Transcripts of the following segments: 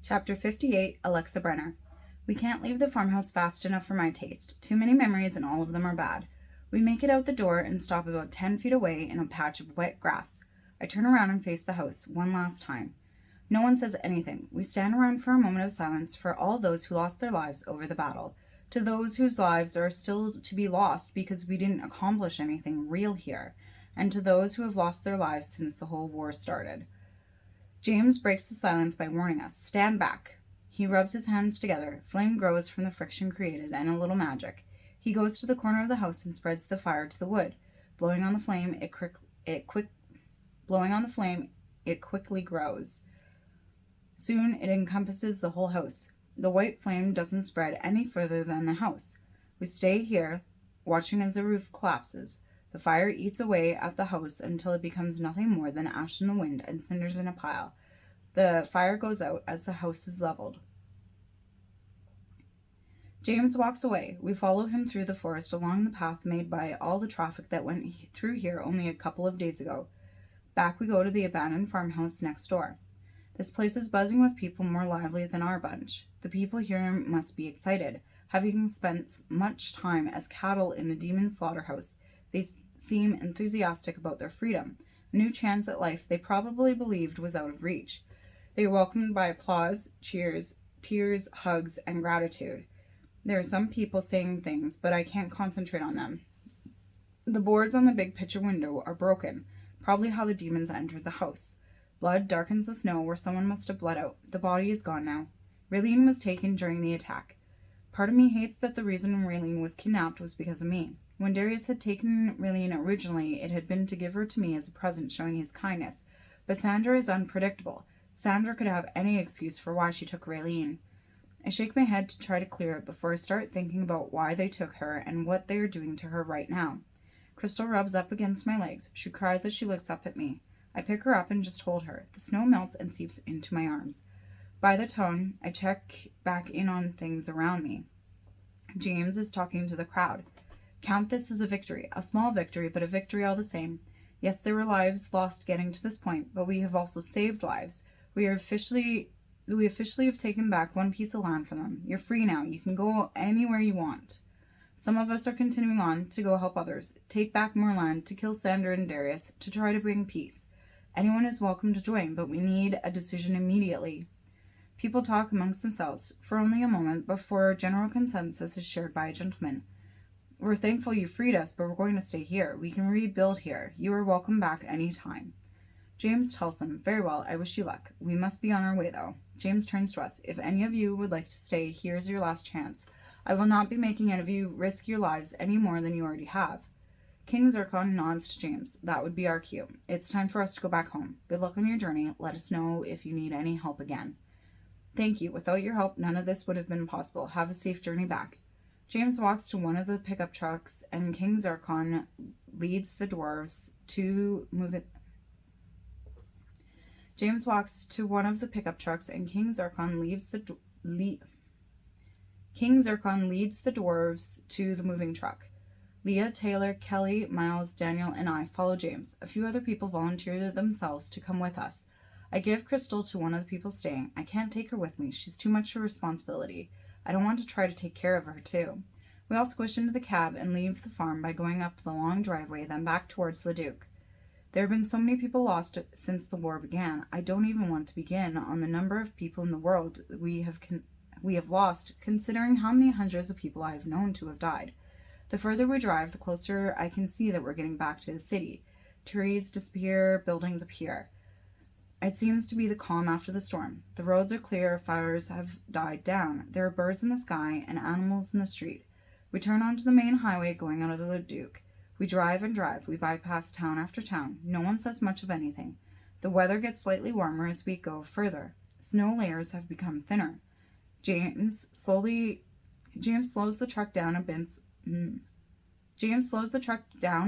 Chapter 58, Alexa Brenner. We can't leave the farmhouse fast enough for my taste. Too many memories and all of them are bad. We make it out the door and stop about 10 feet away in a patch of wet grass. I turn around and face the house one last time. No one says anything. We stand around for a moment of silence for all those who lost their lives over the battle, to those whose lives are still to be lost because we didn't accomplish anything real here, and to those who have lost their lives since the whole war started. James breaks the silence by warning us, "Stand back." He rubs his hands together. Flame grows from the friction created, and a little magic. He goes to the corner of the house and spreads the fire to the wood. Blowing on the flame, it quickly grows. Soon it encompasses the whole house. The white flame doesn't spread any further than the house. We stay here, watching as the roof collapses. The fire eats away at the house until it becomes nothing more than ash in the wind and cinders in a pile. The fire goes out as the house is leveled. James walks away. We follow him through the forest along the path made by all the traffic that went through here only a couple of days ago. Back we go to the abandoned farmhouse next door. This place is buzzing with people more lively than our bunch. The people here must be excited. Having spent much time as cattle in the demon slaughterhouse, they seem enthusiastic about their freedom, a new chance at life they probably believed was out of reach. They are welcomed by applause, cheers, tears, hugs, and gratitude. There are some people saying things, but I can't concentrate on them. The boards on the big picture window are broken, probably how the demons entered the house. Blood darkens the snow where someone must have bled out. The body is gone now. Raylene was taken during the attack. Part of me hates that the reason Raylene was kidnapped was because of me. When Darius had taken Raylene originally, it had been to give her to me as a present showing his kindness. But Sandra is unpredictable. Sandra could have any excuse for why she took Raylene. I shake my head to try to clear it before I start thinking about why they took her and what they are doing to her right now. Crystal rubs up against my legs. She cries as she looks up at me. I pick her up and just hold her. The snow melts and seeps into my arms. By the tone, I check back in on things around me. James is talking to the crowd. Count this as a victory. A small victory, but a victory all the same. Yes, there were lives lost getting to this point, but we have also saved lives. We officially have taken back one piece of land from them. You're free now. You can go anywhere you want. Some of us are continuing on to go help others, take back more land, to kill Sandra and Darius, to try to bring peace. Anyone is welcome to join, but we need a decision immediately. People talk amongst themselves for only a moment before general consensus is shared by a gentleman. We're thankful you freed us, but we're going to stay here. We can rebuild here. You are welcome back any time. James tells them, "Very well, I wish you luck. We must be on our way, though." James turns to us. "If any of you would like to stay, here's your last chance. I will not be making any of you risk your lives any more than you already have." King Zircon nods to James. "That would be our cue. It's time for us to go back home. Good luck on your journey. Let us know if you need any help again." "Thank you. Without your help, none of this would have been possible. Have a safe journey back." James walks to one of the pickup trucks, and King Zircon leads the dwarves to move it. James walks to one of the pickup trucks, and King Zircon leads the dwarves to the moving truck. Leah, Taylor, Kelly, Miles, Daniel, and I follow James. A few other people volunteer themselves to come with us. I give Crystal to one of the people staying. I can't take her with me. She's too much of a responsibility. I don't want to try to take care of her, too. We all squish into the cab and leave the farm by going up the long driveway, then back towards Leduc. There have been so many people lost since the war began. I don't even want to begin on the number of people in the world we have lost, considering how many hundreds of people I have known to have died. The further we drive, the closer I can see that we're getting back to the city. Trees disappear, buildings appear. It seems to be the calm after the storm. The roads are clear, fires have died down. There are birds in the sky and animals in the street. We turn onto the main highway going out of the Leduc. We drive and drive. We bypass town after town. No one says much of anything. The weather gets slightly warmer as we go further. Snow layers have become thinner. James slows the truck down a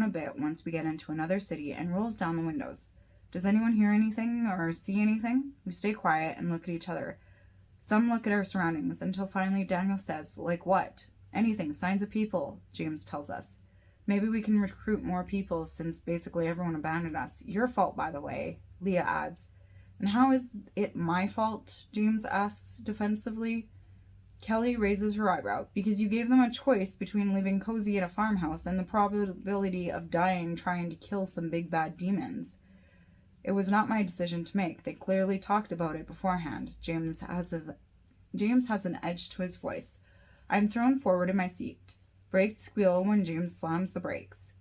bit once we get into another city and rolls down the windows. Does anyone hear anything or see anything? We stay quiet and look at each other. Some look at our surroundings until finally Daniel says, "Like what?" "Anything. Signs of people," James tells us. "Maybe we can recruit more people since basically everyone abandoned us. Your fault, by the way," Leah adds. And how is it my fault? James asks defensively. Kelly raises her eyebrow. Because you gave them a choice between living cozy at a farmhouse and the probability of dying trying to kill some big bad demons. It was not my decision to make. They clearly talked about it beforehand. James has an edge to his voice. I'm thrown forward in my seat. Brakes squeal when James slams the brakes.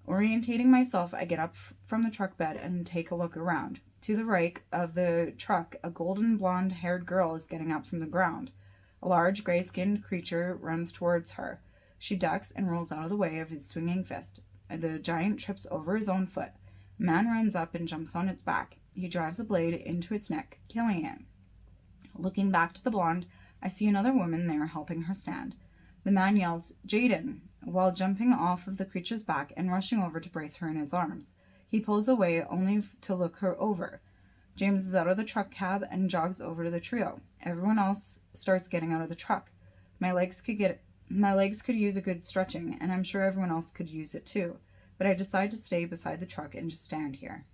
Orientating myself, I get up from the truck bed and take a look around. To the right of the truck, a golden blonde-haired girl is getting up from the ground. A large, gray-skinned creature runs towards her. She ducks and rolls out of the way of his swinging fist. The giant trips over his own foot. A man runs up and jumps on its back. He drives a blade into its neck, killing it. Looking back to the blonde, I see another woman there helping her stand. The man yells, "Jaiden," while jumping off of the creature's back and rushing over to brace her in his arms. He pulls away only to look her over. James is out of the truck cab and jogs over to the trio. Everyone else starts getting out of the truck. My legs could use a good stretching, and I'm sure everyone else could use it too. But I decide to stay beside the truck and just stand here.